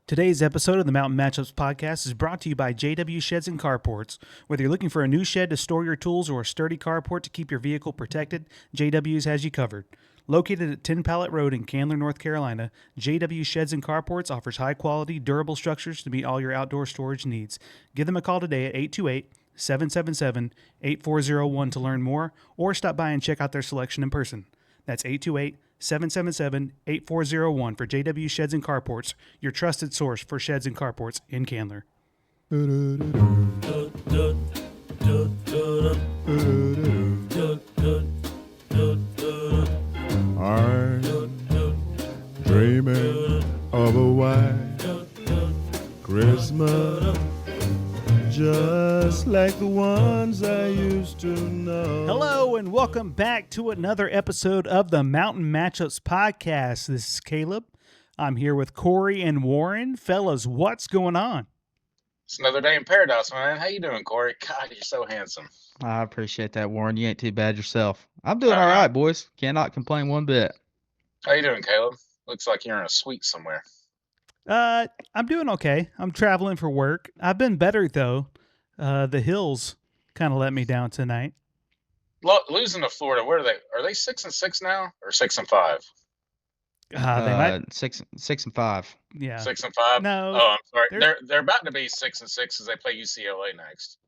Today's episode of the Mountain Matchups podcast is brought to you by JW Sheds and Carports. Whether you're looking for a new shed to store your tools or a sturdy carport to keep your vehicle protected, JW's has you covered. Located at 10 Pallet Road in Candler, North Carolina, JW Sheds and Carports offers high-quality, durable structures to meet all your outdoor storage needs. Give them a call today at 828-777-8401 to learn more, or stop by and check out their selection in person. That's 828-777-8401 for JW Sheds and Carports, your trusted source for sheds and carports in Candler. I'm dreaming of a white Christmas, just like the ones I used to know. Hello and welcome back to another episode of the Mountain Matchups podcast. This is Caleb. I'm here with Corey and Warren. Fellas, what's going on? It's another day in paradise, man. How you doing, Corey? God, you're so handsome. I appreciate that, Warren. You ain't too bad yourself. I'm doing all right, boys. Cannot complain one bit. How you doing, Caleb? Looks like you're in a suite somewhere. I'm doing okay. I'm traveling for work. I've been better, though. The hills kind of let me down tonight. Losing to Florida, where are they? Are they 6-6 now or 6-5? They might 6-5. Yeah. 6-5. No. Oh, I'm sorry. They're about to be 6-6 as they play UCLA next.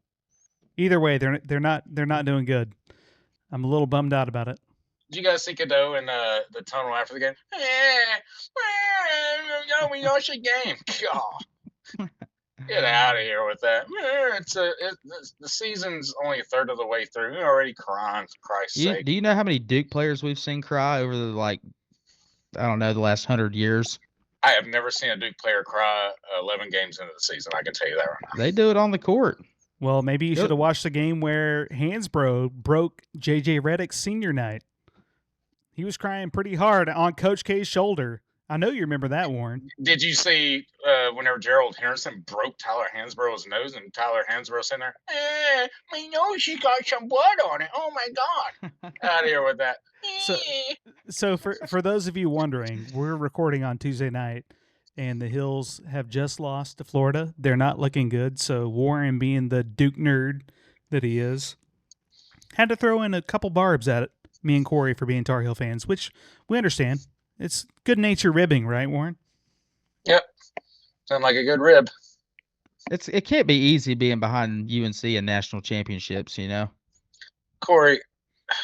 Either way, they're not doing good. I'm a little bummed out about it. Did you guys see Cadeau in the tunnel after the game? We lost the game. God. Get out of here with that. The season's only a third of the way through. We're already crying, for Christ's sake. Do you know how many Duke players we've seen cry over the the last 100 years? I have never seen a Duke player cry 11 games into the season. I can tell you that right now. They do it on the court. Well, maybe you should have watched the game where Hansbrough broke J.J. Redick's senior night. He was crying pretty hard on Coach K's shoulder. I know you remember that, Warren. Did you see whenever Gerald Henderson broke Tyler Hansborough's nose and Tyler Hansborough sitting there, my nose, she got some blood on it. Oh, my God. Out of here with that. So for those of you wondering, we're recording on Tuesday night, and the Hills have just lost to Florida. They're not looking good, so Warren, being the Duke nerd that he is, had to throw in a couple barbs at it, me and Corey, for being Tar Heel fans, which we understand. It's good-natured ribbing, right, Warren? Yep. Sound like a good rib. It can't be easy being behind UNC in national championships, you know? Corey,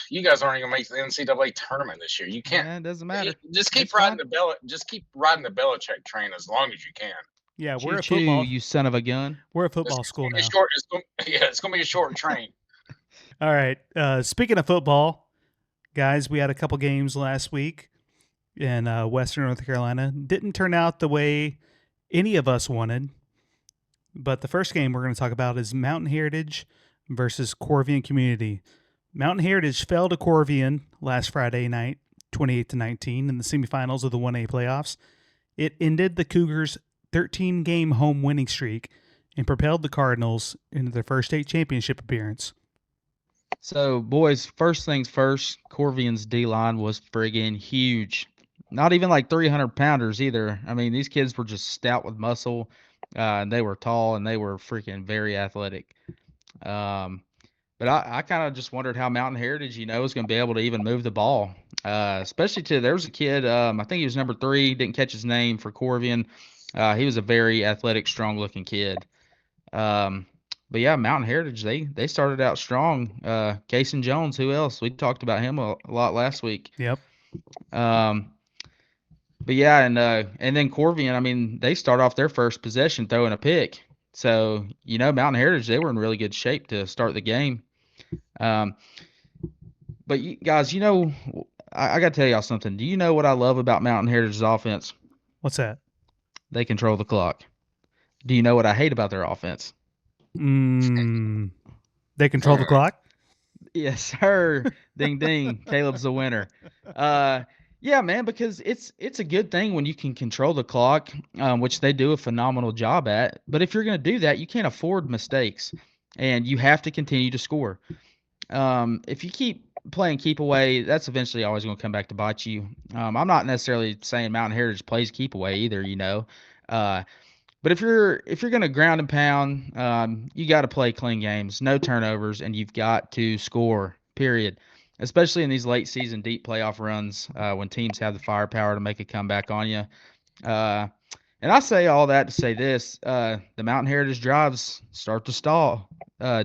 you guys aren't even going to make the NCAA tournament this year. You can't. Yeah, it doesn't matter. Just keep riding the Belichick train as long as you can. Yeah, we're a Choo-choo, football. You son of a gun. We're a football school now. It's going to be a short train. All right. Speaking of football, guys, we had a couple games last week in Western North Carolina. Didn't turn out the way any of us wanted. But the first game we're going to talk about is Mountain Heritage versus Corvian Community. Mountain Heritage fell to Corvian last Friday night, 28-19, in the semifinals of the 1A playoffs. It ended the Cougars' 13-game home winning streak and propelled the Cardinals into their first state championship appearance. So, boys, first things first, Corvian's D-line was friggin' huge. Not even like 300-pounders either. I mean, these kids were just stout with muscle, and they were tall, and they were freaking very athletic. But I kind of just wondered how Mountain Heritage, was going to be able to even move the ball. Especially there was a kid, I think he was number 3, didn't catch his name for Corvian. He was a very athletic, strong-looking kid. But yeah, Mountain Heritage, they started out strong. Cason Jones, who else? We talked about him a lot last week. Yep. But yeah, and then Corvian, I mean, they start off their first possession throwing a pick. So, Mountain Heritage, they were in really good shape to start the game. But you guys, I got to tell y'all something. Do you know what I love about Mountain Heritage's offense? What's that? They control the clock. Do you know what I hate about their offense? They control the clock? Yes, sir. Ding, ding. Caleb's the winner. Yeah, man, because it's a good thing when you can control the clock, which they do a phenomenal job at. But if you're going to do that, you can't afford mistakes, and you have to continue to score. If you keep playing keep away, that's eventually always going to come back to bite you. I'm not necessarily saying Mountain Heritage plays keep away either, But if you're gonna ground and pound, you got to play clean games, no turnovers, and you've got to score. Period. Especially in these late season deep playoff runs, when teams have the firepower to make a comeback on you. And I say all that to say this: the Mountain Heritage drives start to stall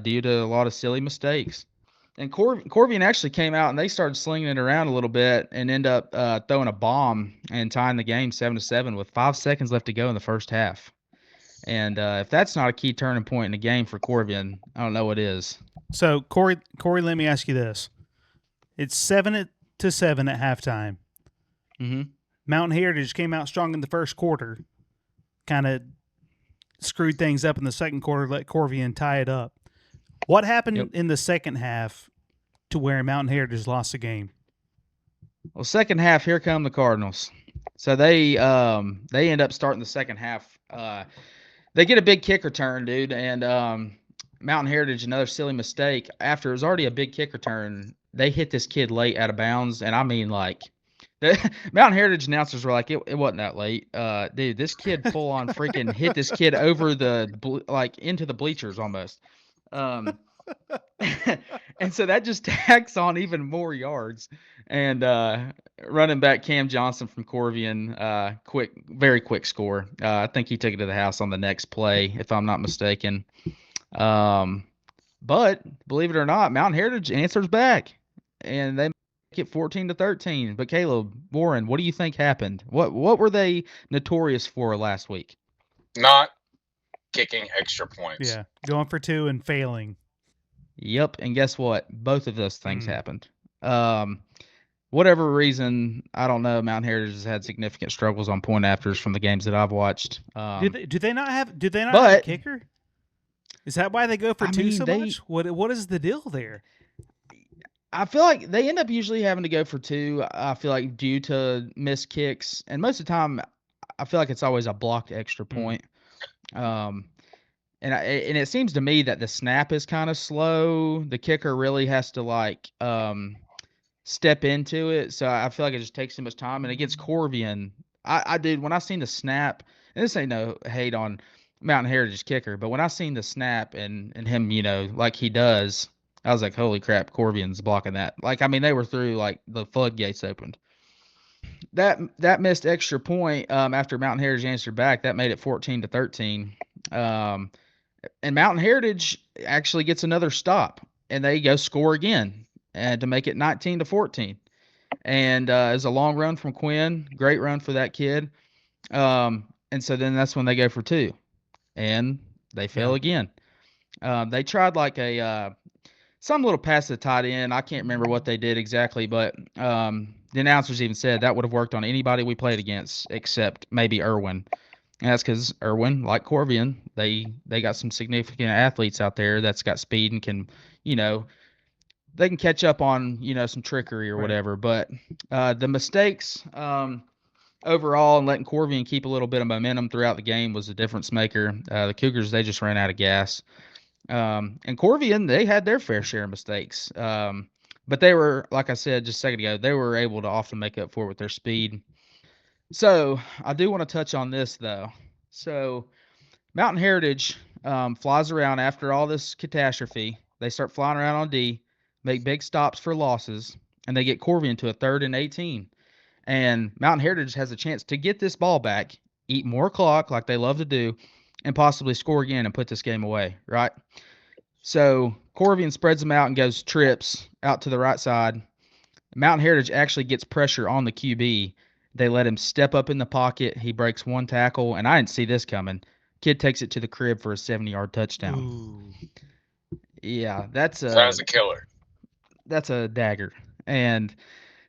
due to a lot of silly mistakes. And Corvian actually came out and they started slinging it around a little bit and end up throwing a bomb and tying the game 7-7 with 5 seconds left to go in the first half. And if that's not a key turning point in the game for Corvian, I don't know what is. So Corey, let me ask you this: it's 7-7 at halftime. Mm-hmm. Mountain Heritage came out strong in the first quarter, kind of screwed things up in the second quarter, let Corvian tie it up. What happened in the second half to where Mountain Heritage lost the game? Well, second half, here come the Cardinals. So they end up starting the second half. They get a big kick return, dude, and Mountain Heritage, another silly mistake. After it was already a big kick return, they hit this kid late out of bounds, and I mean, like, the Mountain Heritage announcers were like, it wasn't that late. Dude, this kid full on freaking hit this kid over into the bleachers almost. And so that just tacks on even more yards. And running back Cam Johnson from Corvian, very quick score. I think he took it to the house on the next play, if I'm not mistaken. But believe it or not, Mountain Heritage answers back, and they make it 14-13. But Caleb, Warren, what do you think happened? What were they notorious for last week? Not kicking extra points. Yeah, going for two and failing. Yep, and guess what? Both of those things happened. Whatever reason, I don't know. Mountain Heritage has had significant struggles on point afters from the games that I've watched. Do they not have a kicker? Is that why they go for two so much? What is the deal there? I feel like they end up usually having to go for two. I feel like due to missed kicks, and most of the time, I feel like it's always a blocked extra point. And it seems to me that the snap is kind of slow. The kicker really has to step into it. So I feel like it just takes too much time. And against Corvian, I did when I seen the snap, and this ain't no hate on Mountain Heritage kicker, but when I seen the snap and him, like he does, I was like, holy crap, Corvian's blocking that. Like, I mean, they were through, like, the floodgates opened. That missed extra point after Mountain Heritage answered back, that made it 14-13. And Mountain Heritage actually gets another stop, and they go score again and to make it 19-14. And it's a long run from Quinn, great run for that kid. And so then that's when they go for two, and they fail again. They tried like some little pass to the tight end. I can't remember what they did exactly, but the announcers even said that would have worked on anybody we played against except maybe Irwin. And that's because Irwin, like Corvian, they got some significant athletes out there that's got speed and can, they can catch up on, some trickery or whatever. But the mistakes overall and letting Corvian keep a little bit of momentum throughout the game was a difference maker. The Cougars, they just ran out of gas. And Corvian, they had their fair share of mistakes. But they were, like I said just a second ago, they were able to often make up for it with their speed. So I do want to touch on this, though. So Mountain Heritage flies around after all this catastrophe. They start flying around on D, make big stops for losses, and they get Corvian to a 3rd and 18. And Mountain Heritage has a chance to get this ball back, eat more clock like they love to do, and possibly score again and put this game away, right? So Corvian spreads them out and goes trips out to the right side. Mountain Heritage actually gets pressure on the QB. They let him step up in the pocket. He breaks one tackle, and I didn't see this coming. Kid takes it to the crib for a 70-yard touchdown. Ooh. Yeah, that was a killer. That's a dagger. And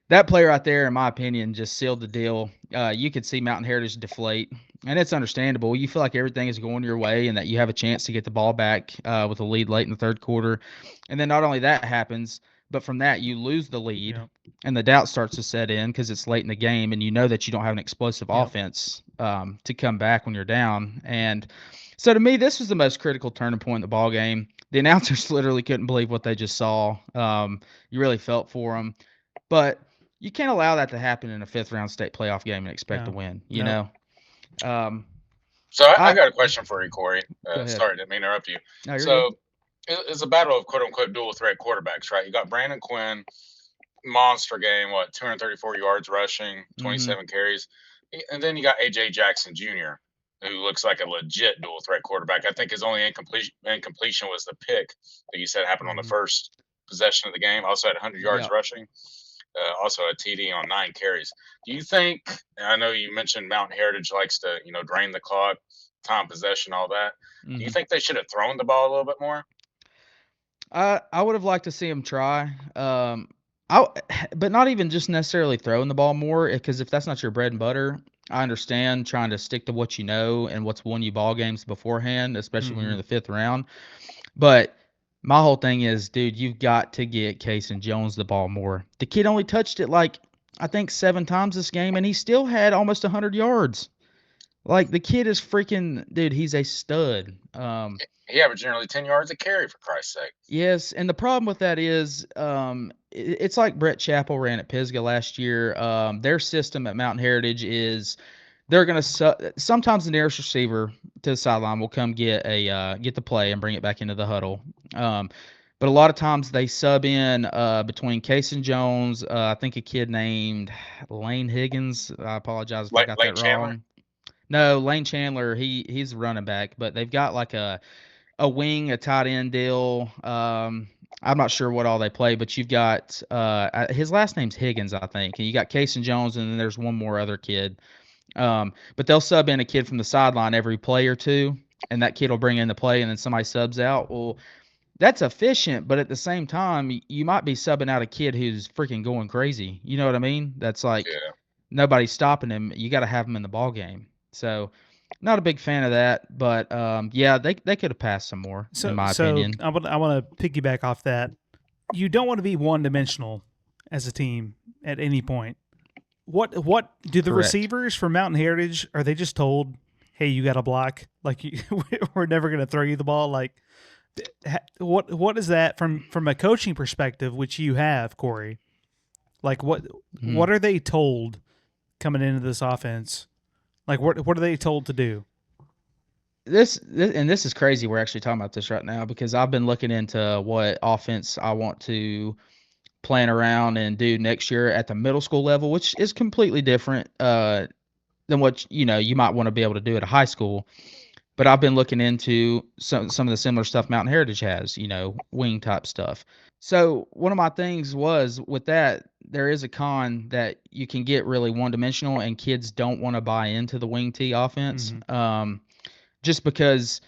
that play right there, in my opinion, just sealed the deal. You could see Mountain Heritage deflate, and it's understandable. You feel like everything is going your way and that you have a chance to get the ball back with a lead late in the third quarter. And then not only that happens, but from that you lose the lead, and the doubt starts to set in because it's late in the game, and you know that you don't have an explosive offense to come back when you're down. And so to me, this was the most critical turning point in the ball game. The announcers literally couldn't believe what they just saw. You really felt for them. But you can't allow that to happen in a 5th-round state playoff game and expect to win, you know? So I I got a question for you, Corey. Go ahead. Sorry, didn't mean to interrupt you. No, you're good. So it's a battle of quote unquote dual threat quarterbacks, right? You got Brandon Quinn, monster game, 234 yards rushing, Mm-hmm. 27 carries, and then you got AJ Jackson Jr., who looks like a legit dual threat quarterback. I think his only incompletion was the pick that you said happened on the first possession of the game. Also had 100 yards Yep. rushing. Also a TD on 9 carries. Do you think? And I know you mentioned Mountain Heritage likes to, drain the clock, time possession, all that. Do you Mm-hmm. think they should have thrown the ball a little bit more? I would have liked to see him try. But not even just necessarily throwing the ball more, because if that's not your bread and butter, I understand trying to stick to what you know and what's won you ball games beforehand, especially when you're in the 5th round. But my whole thing is, dude, you've got to get Casey Jones the ball more. The kid only touched it I think 7 times this game, and he still had almost 100 yards. Like, the kid is freaking, dude, he's a stud. He averaged nearly 10 yards a carry, for Christ's sake. Yes, and the problem with that is, it's like Brett Chappell ran at Pisgah last year. Their system at Mountain Heritage is they're gonna sometimes the nearest receiver to the sideline will come get the play and bring it back into the huddle. But a lot of times they sub in between Casey Jones. I think a kid named Lane Higgins. I apologize if I got Lane that Chandler? wrong. No, Lane Chandler. He's running back, but they've got like a wing, a tight end deal. I'm not sure what all they play, but you've got his last name's Higgins, I think, and you got Casey Jones, and then there's one more other kid. But they'll sub in a kid from the sideline every play or two, and that kid will bring in the play, and then somebody subs out. Well, that's efficient, but at the same time, you might be subbing out a kid who's freaking going crazy. You know what I mean? That's like nobody's stopping him. You got to have him in the ball game. So, not a big fan of that, but yeah, they could have passed some more, in my opinion. I want to piggyback off that. You don't want to be one-dimensional as a team at any point. What do the Correct. receivers for Mountain Heritage, are they just told, hey, you got to block? Like, we're never going to throw you the ball? Like, what is that from a coaching perspective, which you have, Corey? Like, what are they told coming into this offense? Like, what are they told to do? This is crazy. We're actually talking about this right now because I've been looking into what offense I want to plan around and do next year at the middle school level, which is completely different than what you might want to be able to do at a high school. But I've been looking into some of the similar stuff Mountain Heritage has, wing type stuff. So one of my things was with that, there is a con that you can get really one-dimensional and kids don't want to buy into the wing T offense. Just because,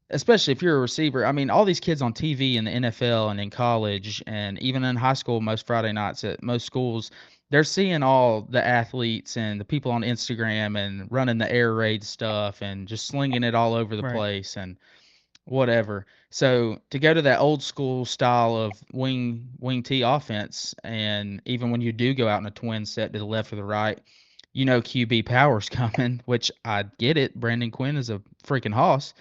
especially if you're a receiver, I mean, all these kids on TV in the NFL and in college and even in high school, most Friday nights at most schools, they're seeing all the athletes and the people on Instagram and running the air raid stuff and just slinging it all over the place and whatever. So to go to that old school style of wing T offense, and even when you do go out in a twin set to the left or the right, QB power's coming, which I get it. Brandon Quinn is a freaking hoss.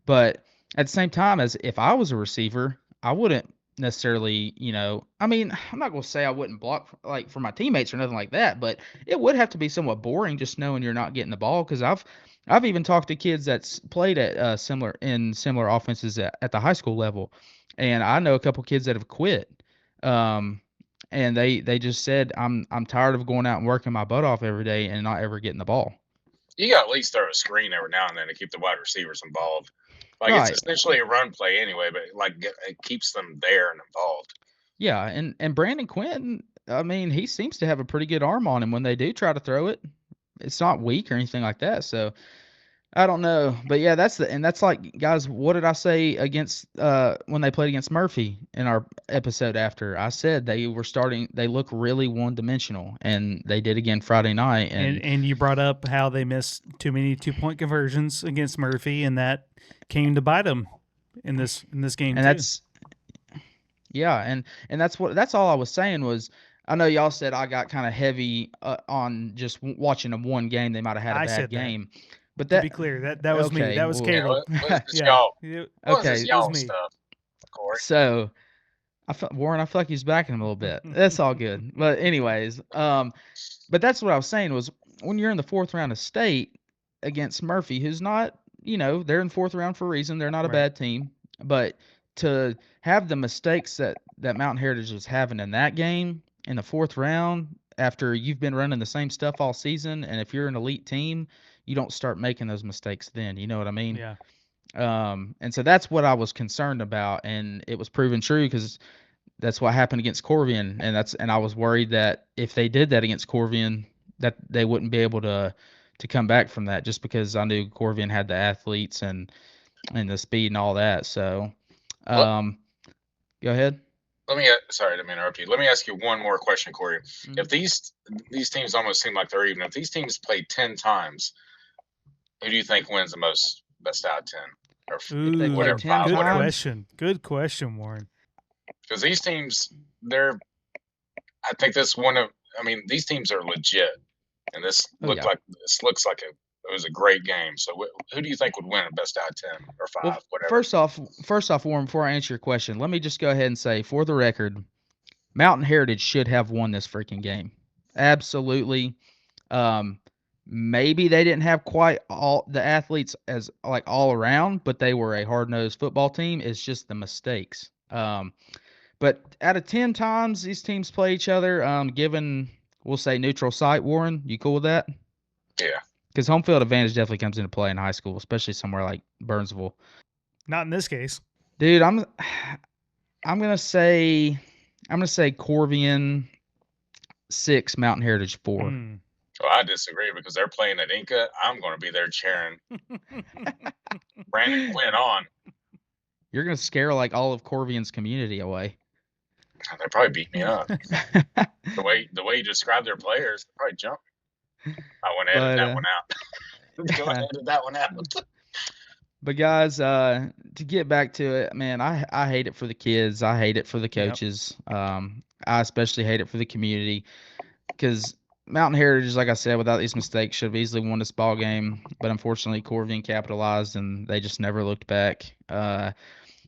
But at the same time, as if I was a receiver, I wouldn't necessarily, I mean, I'm not going to say I wouldn't block like for my teammates or nothing like that, but it would have to be somewhat boring just knowing you're not getting the ball. Because I've even talked to kids that's played at similar offenses at the high school level, and I know a couple kids that have quit. And they just said, I'm tired of going out and working my butt off every day and not ever getting the ball. You got to at least throw a screen every now and then to keep the wide receivers involved. Like, Right. It's essentially a run play anyway, but it keeps them there and involved. Yeah, and Brandon Quinn, I mean, he seems to have a pretty good arm on him when they do try to throw it. It's not weak or anything like that. So I don't know, but yeah, that's like, guys, what did I say against when they played against Murphy in our episode after? I said they look really one-dimensional, and they did again Friday night. And you brought up how they missed too many 2-point conversions against Murphy, and that came to bite them in this game. And that's that's all I was saying was, I know y'all said I got kind of heavy on just watching them one game. They might have had a bad game. But to be clear, that was me. That was Caleb. Y'all. Okay, It was me. Stuff, Corey. So, Warren, I feel like he's backing him a little bit. That's all good. But anyways, but that's what I was saying was, when you're in the 4th round of state against Murphy, who's not they're in fourth round for a reason. They're not a Right. bad team. But to have the mistakes that Mountain Heritage was having in that game in the fourth round after you've been running the same stuff all season, and if you're an elite team, you don't start making those mistakes then. You know what I mean? Yeah. And so that's what I was concerned about, and it was proven true because that's what happened against Corvian, and I was worried that if they did that against Corvian, that they wouldn't be able to come back from that, just because I knew Corvian had the athletes and the speed and all that. So, Well, go ahead. sorry, I didn't mean to interrupt you. Let me ask you one more question, Corey. Mhm. If these teams almost seem like they're even, if these teams play 10 times, who do you think wins the most best out of 10? Or Ooh, they play whatever, 10 five, good whatever. question. Good question, Warren. Because these teams, I think this one of, these teams are legit, and this looks like it was a great game. So who do you think would win best out of 10 or 5, Well, whatever? first off, Warren, before I answer your question, let me just go ahead and say, for the record, Mountain Heritage should have won this freaking game. Absolutely. Maybe they didn't have quite all the athletes as like all around, but they were a hard-nosed football team. It's just the mistakes. But out of 10 times these teams play each other, given, we'll say, neutral site, Warren, you cool with that? Yeah. Because home field advantage definitely comes into play in high school, especially somewhere like Burnsville. Not in this case. Dude, I'm gonna say Corvian 6, Mountain Heritage 4. Well, I disagree because they're playing at Inca. I'm going to be there cheering Brandon Quinn on. You're gonna scare like all of Corvian's community away. They probably beat me up. The way you describe their players, they probably jump. I want to edit that one out. Go ahead, edit that one out. But guys, to get back to it, man, I hate it for the kids. I hate it for the coaches. I especially hate it for the community because Mountain Heritage, like I said, without these mistakes, should have easily won this ball game. But unfortunately, Corvian capitalized, and they just never looked back.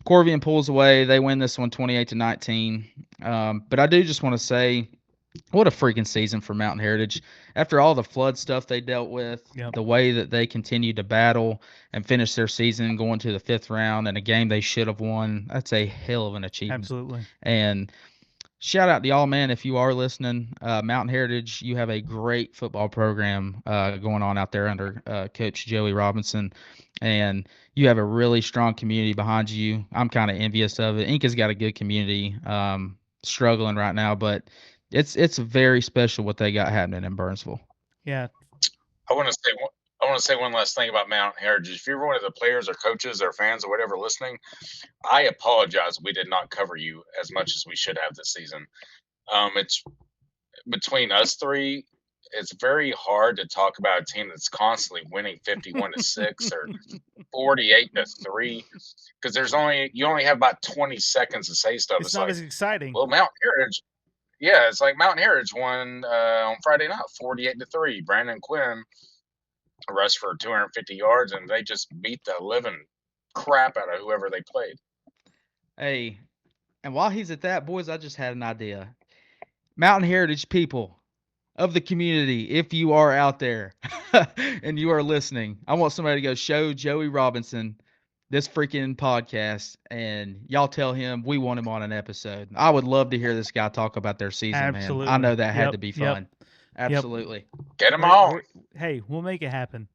Corvian pulls away. They win this one 28-19. But I do just want to say, what a freaking season for Mountain Heritage. After all the flood stuff they dealt with, the way that they continued to battle and finish their season going to the 5th round in a game they should have won, that's a hell of an achievement. Absolutely. And shout out to y'all, man, if you are listening. Mountain Heritage, you have a great football program going on out there under Coach Joey Robinson. And you have a really strong community behind you. I'm kind of envious of it. Inca's got a good community, struggling right now, but it's very special what they got happening in Burnsville. Yeah. I want to say one last thing about Mountain Heritage. If you're one of the players or coaches or fans or whatever listening, I apologize we did not cover you as much as we should have this season. It's between us three. It's very hard to talk about a team that's constantly winning 51-6 or 48-3 because you only have about 20 seconds to say stuff. It's not like, as exciting. Well, Mountain Heritage. Yeah, it's like Mountain Heritage won on Friday night, 48-3. Brandon Quinn rushed for 250 yards, and they just beat the living crap out of whoever they played. Hey, and while he's at that, boys, I just had an idea. Mountain Heritage people of the community, if you are out there and you are listening, I want somebody to go show Joey Robinson this freaking podcast, and y'all tell him we want him on an episode. I would love to hear this guy talk about their season, Absolutely. man. I know that had to be fun. Absolutely. Get him on. Hey, we'll make it happen.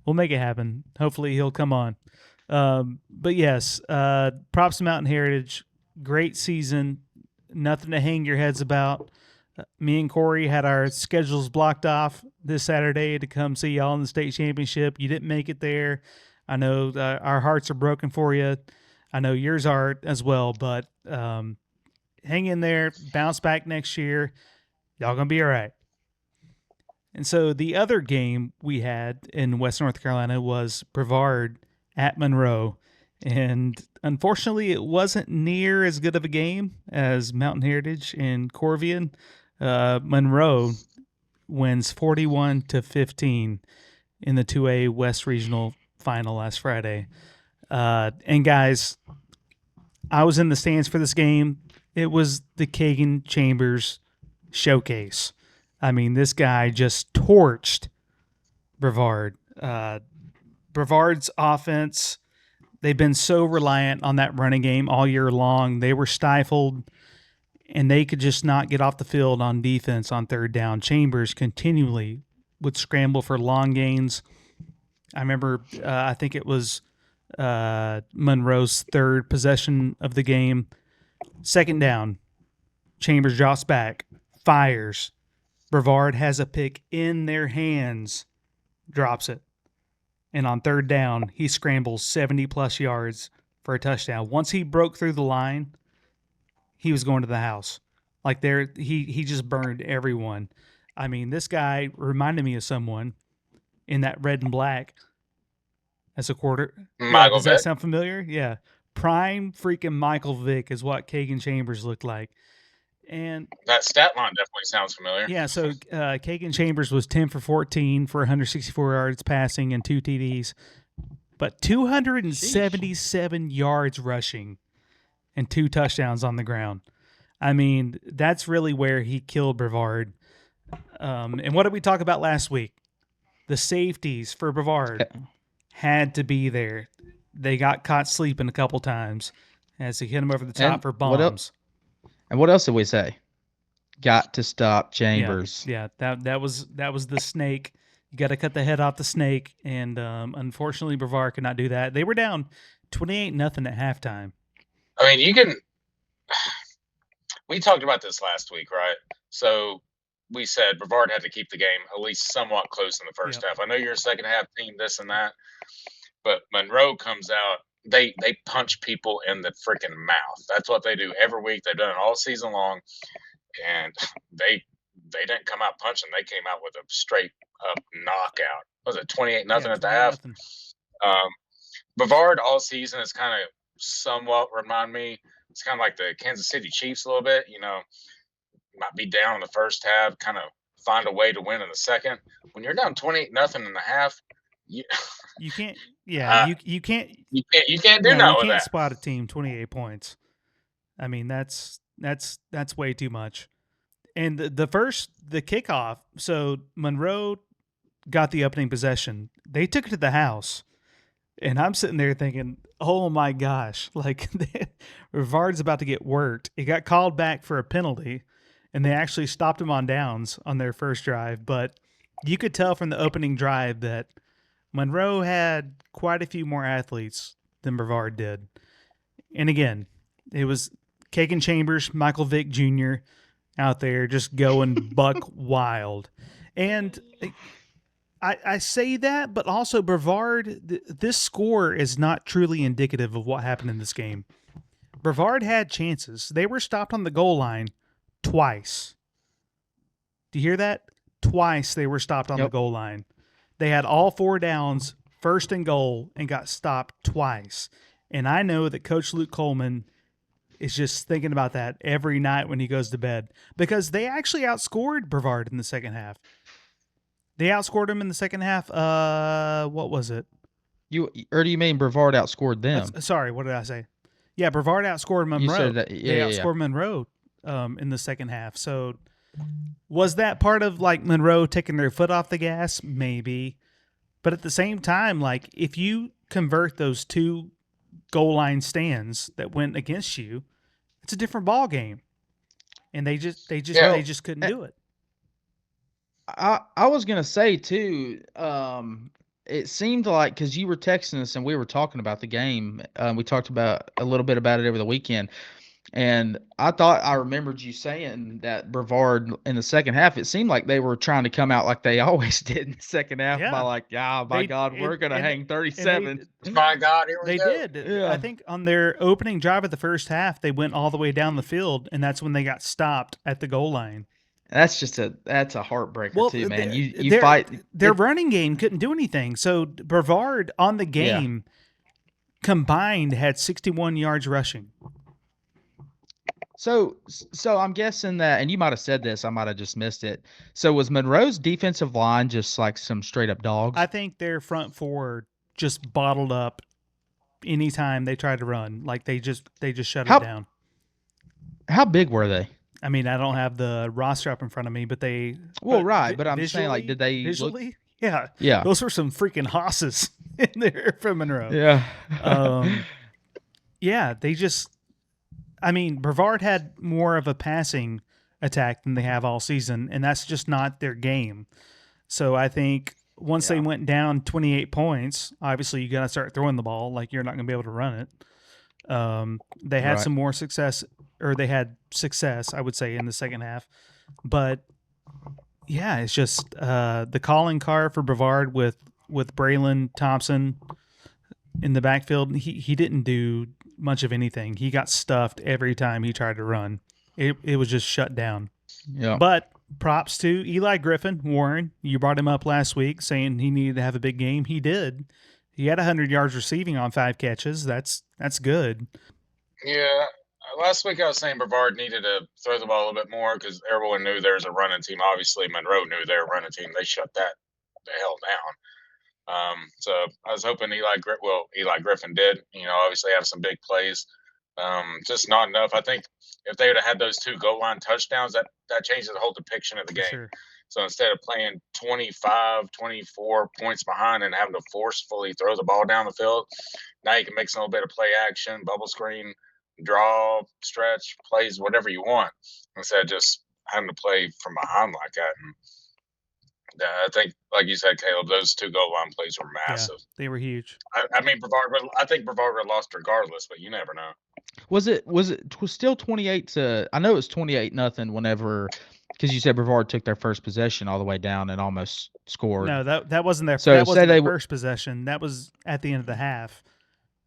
Hopefully he'll come on. But yes, props to Mountain Heritage. Great season. Nothing to hang your heads about. Me and Corey had our schedules blocked off this Saturday to come see y'all in the state championship. You didn't make it there. I know our hearts are broken for you. I know yours are as well, but hang in there, bounce back next year. Y'all going to be all right. And so the other game we had in West North Carolina was Brevard at Monroe. And unfortunately, it wasn't near as good of a game as Mountain Heritage and Corvian. Monroe wins 41-15 in the 2A West Regional Final last Friday. And guys, I was in the stands for this game. It was the Kagan Chambers showcase. I mean, this guy just torched Brevard. Brevard's offense, they've been so reliant on that running game all year long. They were stifled, and they could just not get off the field on defense on third down. Chambers continually would scramble for long gains. I remember, I think it was Monroe's third possession of the game. Second down, Chambers drops back, fires. Brevard has a pick in their hands, drops it. And on third down, he scrambles 70-plus yards for a touchdown. Once he broke through the line, he was going to the house. Like he just burned everyone. I mean, this guy reminded me of someone in that red and black as a quarter. Michael does Vick. that sound familiar? Yeah. Prime freaking Michael Vick is what Kagan Chambers looked like. And That stat line definitely sounds familiar. yeah, so Kagan Chambers was 10 for 14 for 164 yards passing and 2 TDs, but 277 yards rushing and 2 touchdowns on the ground. I mean, that's really where he killed Brevard. And what did we talk about last week? The safeties for Brevard had to be there. They got caught sleeping a couple times as he hit him over the top And for what bombs. And what else did we say? Got to stop Chambers. Yeah, that was the snake. You got to cut the head off the snake, and unfortunately, Brevard could not do that. They were down 28-0 at halftime. I mean, you can. We talked about this last week, right? So we said Brevard had to keep the game at least somewhat close in the first half. I know you're a second half team, this and that, but Monroe comes out. They punch people in the freaking mouth. That's what they do every week. They've done it all season long, and they didn't come out punching. They came out with a straight up knockout. Was it 28-0 at the half? Brevard all season is kind of somewhat remind me. It's kind of like the Kansas City Chiefs a little bit. You know, might be down in the first half, kind of find a way to win in the second. When you're down 28-0 in the half, you can't. Yeah, you can't. You can't do nothing with You can't that. spot a team 28 points. I mean, that's way too much. And the kickoff. So Monroe got the opening possession. They took it to the house, and I'm sitting there thinking, "Oh my gosh!" Like Brevard's about to get worked. It got called back for a penalty, and they actually stopped him on downs on their first drive. But you could tell from the opening drive that Monroe had quite a few more athletes than Brevard did. And again, it was Kagan Chambers, Michael Vick Jr. out there just going buck wild. And I say that, but also Brevard, this score is not truly indicative of what happened in this game. Brevard had chances. They were stopped on the goal line twice. Do you hear that? Twice they were stopped on the goal line. They had all 4 downs, first and goal, and got stopped twice. And I know that Coach Luke Coleman is just thinking about that every night when he goes to bed, because they actually outscored Brevard in the second half. They outscored him in the second half. What was it? Or do you mean Brevard outscored them? Sorry, what did I say? Yeah, Brevard outscored Monroe. You said that, they outscored Monroe in the second half. So was that part of like Monroe taking their foot off the gas? Maybe. But at the same time, like if you convert those 2 goal line stands that went against you, it's a different ball game. And they just couldn't do it. I was gonna say too. It seemed like, because you were texting us and we were talking about the game. We talked about a little bit about it over the weekend, and I thought I remembered you saying that Brevard in the second half, it seemed like they were trying to come out like they always did in the second half by like, we're gonna hang 37. My God, here we They go. did. Yeah. I think on their opening drive of the first half, they went all the way down the field, and that's when they got stopped at the goal line. That's a heartbreaker too, man. You their, fight. Their running game couldn't do anything. So Brevard on the game combined had 61 yards rushing. So I'm guessing that, and you might have said this, I might have just missed it. So was Monroe's defensive line just like some straight up dogs? I think their front four just bottled up anytime they tried to run. Like they just shut it down. How big were they? I mean, I don't have the roster up in front of me, but they. Well, right, but I'm saying, like, did they visually? look? Yeah, Yeah. Those were some freaking hosses. in there from Monroe. Yeah. Yeah, they just. I mean, Brevard had more of a passing attack than they have all season, and that's just not their game. So I think once they went down 28 points, obviously you got to start throwing the ball. Like you're not going to be able to run it. They had Right. some more success, or they had success, I would say, in the second half. But yeah, it's just the calling card for Brevard with Braylon Thompson in the backfield. He didn't do much of anything. He got stuffed every time he tried to run. It was just shut down. Yeah. But props to Eli Griffin, Warren. You brought him up last week saying he needed to have a big game. He did. He had 100 yards receiving on 5 catches. That's good. Yeah. Last week I was saying Brevard needed to throw the ball a little bit more because everyone knew there was a running team. Obviously, Monroe knew they were a running team. They shut that the hell down. So I was hoping Eli Griffin did. Obviously have some big plays. Just not enough. I think if they would have had those 2 goal line touchdowns, that changes the whole depiction of the game. Sure. So instead of playing 25, 24 points behind and having to forcefully throw the ball down the field, now you can make some little bit of play action, bubble screen, draw, stretch, plays, whatever you want, instead of just having to play from behind like that. And I think, like you said, Caleb, those 2 goal line plays were massive. Yeah, they were huge. I mean, I think Brevard would have lost regardless, but you never know. Was it still 28 to? I know it was 28-0 whenever, because you said Brevard took their first possession all the way down and almost scored. No, that wasn't their. So that wasn't say their they first possession. That was at the end of the half.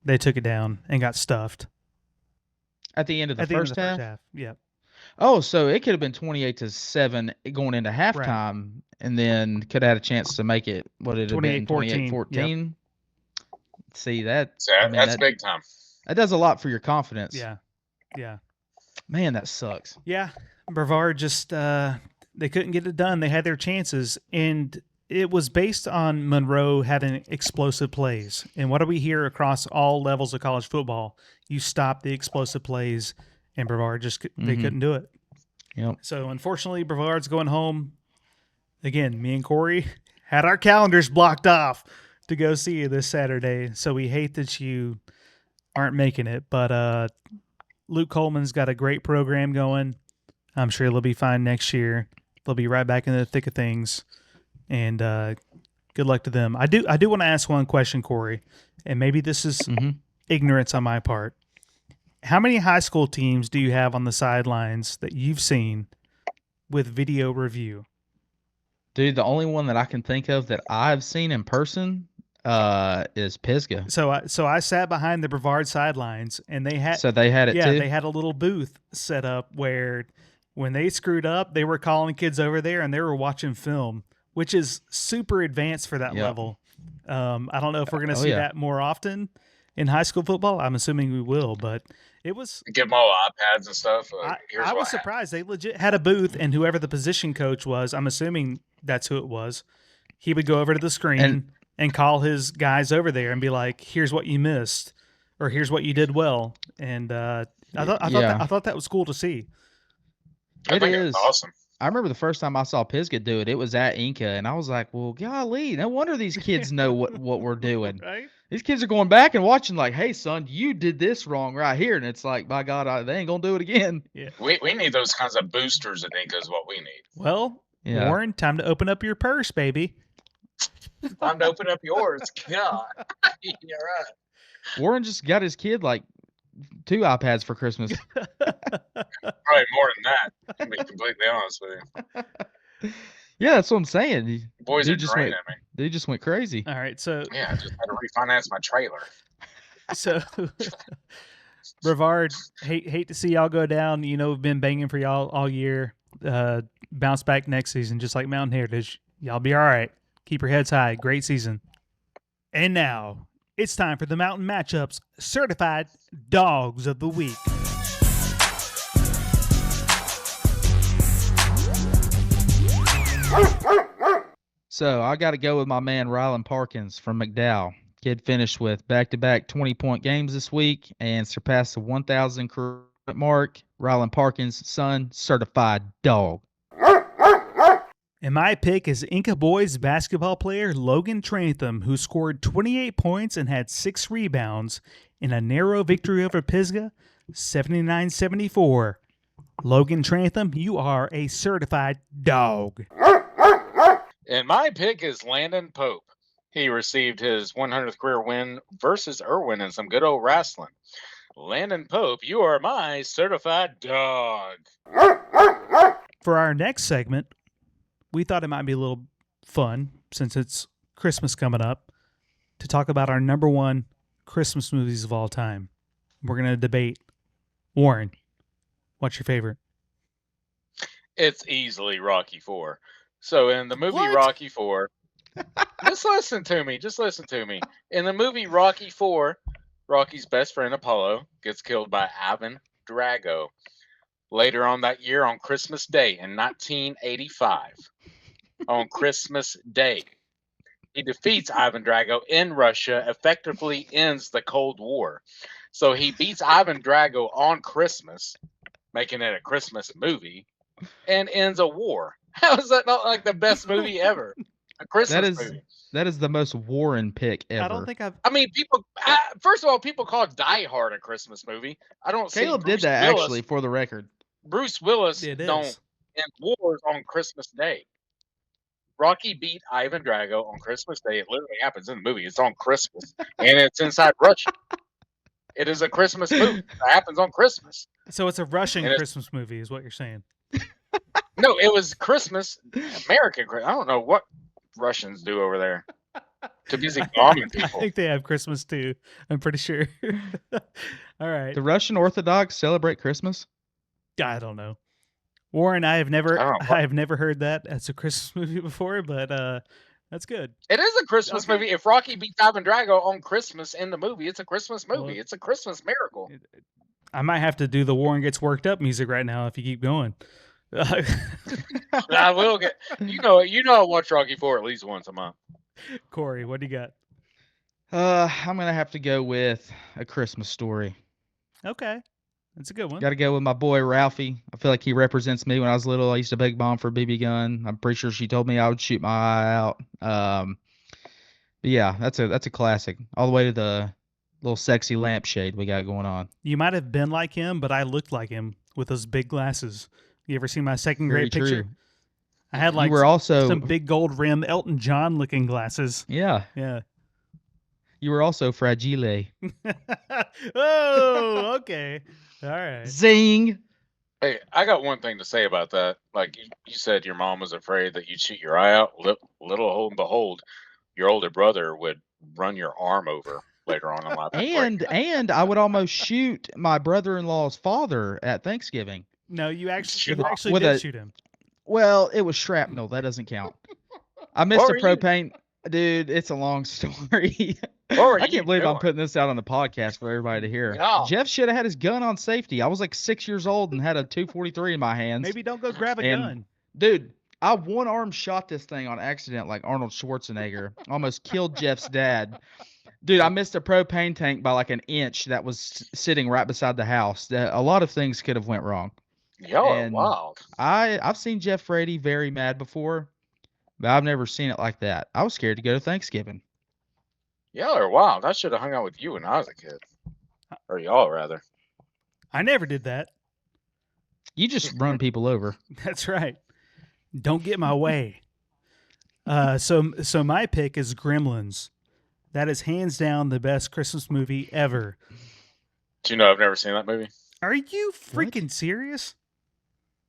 They took it down and got stuffed at the end of the first half. Yeah. Oh, so it could have been 28-7 going into halftime, and then could have had a chance to make it. What it have been 28-14. Yep. See that? That's big time. That does a lot for your confidence. Yeah. Man, that sucks. Yeah, Brevard just they couldn't get it done. They had their chances, and it was based on Monroe having explosive plays. And what do we hear across all levels of college football? You stop the explosive plays, and Brevard they couldn't do it. Yep. So unfortunately, Brevard's going home. Again, me and Corey had our calendars blocked off to go see you this Saturday. So we hate that you aren't making it, but Luke Coleman's got a great program going. I'm sure they'll be fine next year. They'll be right back in the thick of things, and good luck to them. I do want to ask one question, Corey, and maybe this is ignorance on my part. How many high school teams do you have on the sidelines that you've seen with video review? Dude, the only one that I can think of that I've seen in person is Pisgah. So I sat behind the Brevard sidelines, and they had it too. They had a little booth set up where when they screwed up, they were calling kids over there, and they were watching film, which is super advanced for that level. I don't know if we're going to see that more often in high school football. I'm assuming we will, but it was give them all iPads and stuff. I was surprised they legit had a booth, and whoever the position coach was, I'm assuming that's who it was. He would go over to the screen and call his guys over there and be like, "Here's what you missed," or "Here's what you did well." And I thought that was cool to see. It is awesome. I remember the first time I saw Pisgah do it. It was at Inca, and I was like, "Well, golly, no wonder these kids know what we're doing." Right? These kids are going back and watching, like, "Hey, son, you did this wrong right here," and it's like, by God, they ain't gonna do it again. Yeah, we need those kinds of boosters. I think is what we need. Well, Warren, time to open up your purse, baby. Time to open up yours. God, you're right. Warren just got his kid like 2 iPads for Christmas. Probably more than that, to be completely honest with you. Yeah, that's what I'm saying. Boys are draining me. Dude just went crazy. All right, so yeah, I just had to refinance my trailer. So Brevard, hate to see y'all go down. You know, we've been banging for y'all all year. Bounce back next season, just like Mountain Heritage. Y'all be all right. Keep your heads high. Great season. And now it's time for the Mountain Matchups Certified Dogs of the Week. So I got to go with my man Rylan Parkins from McDowell. Kid finished with back-to-back 20-point games this week and surpassed the 1,000 career mark. Rylan Parkins' son, certified dog. And my pick is Inca Boys basketball player Logan Trantham, who scored 28 points and had 6 rebounds in a narrow victory over Pisgah, 79-74. Logan Trantham, you are a certified dog. And my pick is Landon Pope. He received his 100th career win versus Irwin in some good old wrestling. Landon Pope, you are my certified dog. For our next segment, we thought it might be a little fun, since it's Christmas coming up, to talk about our number one Christmas movies of all time. We're going to debate. Warren, what's your favorite? It's easily Rocky IV. So in the movie What? Rocky IV, just listen to me. In the movie Rocky IV, Rocky's best friend Apollo gets killed by Ivan Drago. Later on that year, on Christmas Day in 1985, on Christmas Day, he defeats Ivan Drago in Russia, effectively ends the Cold War. So he beats Ivan Drago on Christmas, making it a Christmas movie, and ends a war. How is that not like the best movie ever? A Christmas movie. That is the most Warren pick ever. I don't think I've... I mean, first of all, people call Die Hard a Christmas movie. I don't see Caleb did Bruce that, Willis- actually, for the record. Bruce Willis It don't is. end wars on Christmas Day. Rocky beat Ivan Drago on Christmas Day. It literally happens in the movie. It's on Christmas, and it's inside Russia. It is a Christmas movie that happens on Christmas. So it's a Russian And it's- Christmas movie is what you're saying. No, it was Christmas, American Christmas. I don't know what Russians do over there. Too busy bombing I people. think they have Christmas too. I'm pretty sure. All right. The Russian Orthodox celebrate Christmas? I don't know. Warren, I have I don't know. never heard that as a Christmas movie before, but that's good. It is a Christmas Okay. movie. If Rocky beats Ivan Drago on Christmas in the movie, it's a Christmas movie. Well, It's a Christmas miracle. I might have to do the Warren gets worked up music right now if you keep going. I will get. You know, I watch Rocky IV at least once a month. Corey, what do you got? I'm going to have to go with A Christmas Story. Okay. That's a good one. Got to go with my boy Ralphie. I feel like he represents me. When I was little, I used to beg Mom for a BB gun. I'm pretty sure she told me I would shoot my eye out. But yeah, that's a classic. All the way to the little sexy lampshade we got going on. You might have been like him, but I looked like him with those big glasses. You ever seen my second grade Very picture? true. I had like You were also some big gold rim Elton John looking glasses. yeah. Yeah. You were also fragile. Oh, okay. All right. Zing. Hey, I got one thing to say about that. Like you said, your mom was afraid that you'd shoot your eye out. Little and behold, your older brother would run your arm over later on in life. And I would almost shoot my brother-in-law's father at Thanksgiving. No, you actually, With you with did a- shoot him. Well, it was shrapnel. That doesn't count. I missed What a were you- propane. Dude, it's a long story. What were I you can't believe I'm doing? putting this out on the podcast for everybody to hear. Yeah. Jeff should have had his gun on safety. I was like 6 years old and had a 243 in my hands. Maybe don't go grab a And- gun. Dude, I one arm shot this thing on accident like Arnold Schwarzenegger. Almost killed Jeff's dad. Dude, I missed a propane tank by like an inch that was sitting right beside the house. A lot of things could have went wrong. Y'all are And- wild. I've seen Jeff Brady very mad before, but I've never seen it like that. I was scared to go to Thanksgiving. Y'all are wild. I should have hung out with you when I was a kid. Or y'all, rather. I never did that. You just run people over. That's right. Don't get my way. So my pick is Gremlins. That is hands down the best Christmas movie ever. Do you know I've never seen that movie? Are you freaking serious?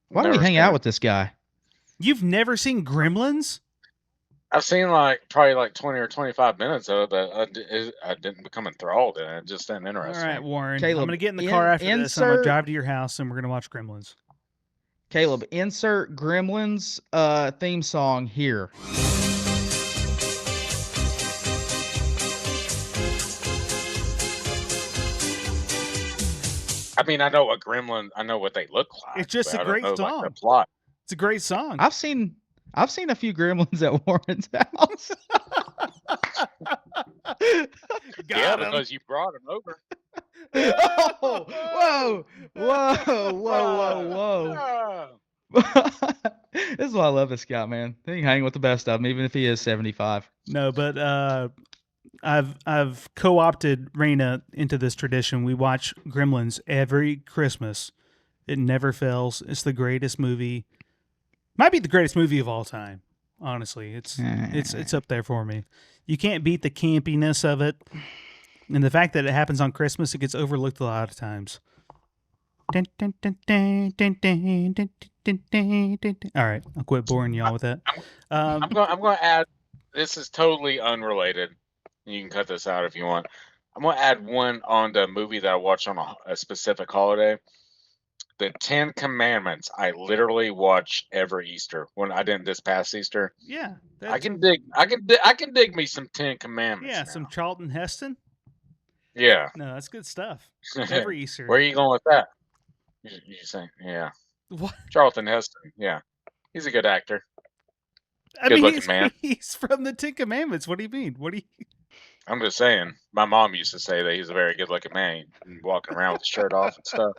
Why do we Never hang seen out it. with this guy? You've never seen Gremlins? I've seen probably 20 or 25 minutes of it, but I didn't become enthralled in it. It just didn't All interest right, me. Warren. Caleb, I'm going to get in the car after this. And I'm going to insert- drive to your house and we're going to watch Gremlins. Caleb, insert Gremlins theme song here. I mean, I know what they look like. It's just but a I don't great know, like, song. the plot. It's a great song. I've seen a few Gremlins at Warren's house. Yeah, Got him. because you brought him over. Oh, whoa, whoa, whoa, whoa, whoa. Ah. This is why I love this guy, man. He can hang with the best of them, even if he is 75. No, but I've co-opted Raina into this tradition. We watch Gremlins every Christmas. It never fails. It's the greatest movie. Might be the greatest movie of all time. Honestly, it's up there for me. You can't beat the campiness of it, and the fact that it happens on Christmas. It gets overlooked a lot of times. All right, I'll quit boring y'all with that. I'm going to add. This is totally unrelated. You can cut this out if you want. I'm going to add one on the movie that I watched on a specific holiday. The 10 Commandments. I literally watch every Easter. When I didn't this past Easter. Yeah, I can dig me some 10 Commandments. Yeah, now. some Charlton Heston. Yeah. No, that's good stuff. Every Easter. Where are you going with that? You saying, yeah. What? Charlton Heston. Yeah, he's a good actor. I Good mean, looking man. He's from the 10 Commandments. What do you mean? What do you? I'm just saying. My mom used to say that he's a very good looking man, walking around with his shirt off and stuff.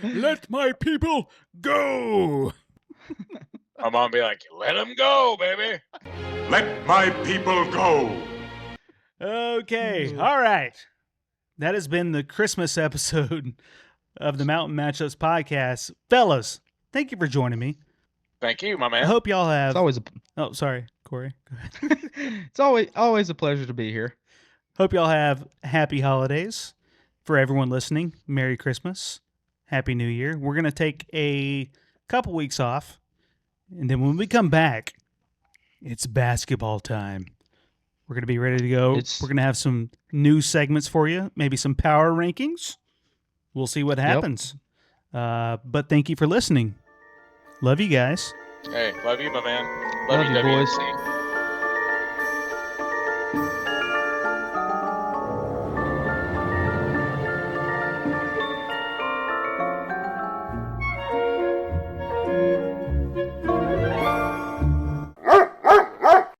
Let my people go. My mom be like, "Let him go, baby. Let my people go. Okay. All right. That has been the Christmas episode of the Mountain Matchups podcast. Fellas, thank you for joining me. Thank you, my man." I hope y'all have. It's always Oh, sorry, Corey. Go ahead. it's always a pleasure to be here. Hope y'all have happy holidays. For everyone listening, Merry Christmas, Happy New Year. We're going to take a couple weeks off, and then when we come back, it's basketball time. We're going to be ready to go. We're going to have some new segments for you, maybe some power rankings. We'll see what happens. But thank you for listening. Love you guys. Hey, love you, my man. Love you, boys. WNC.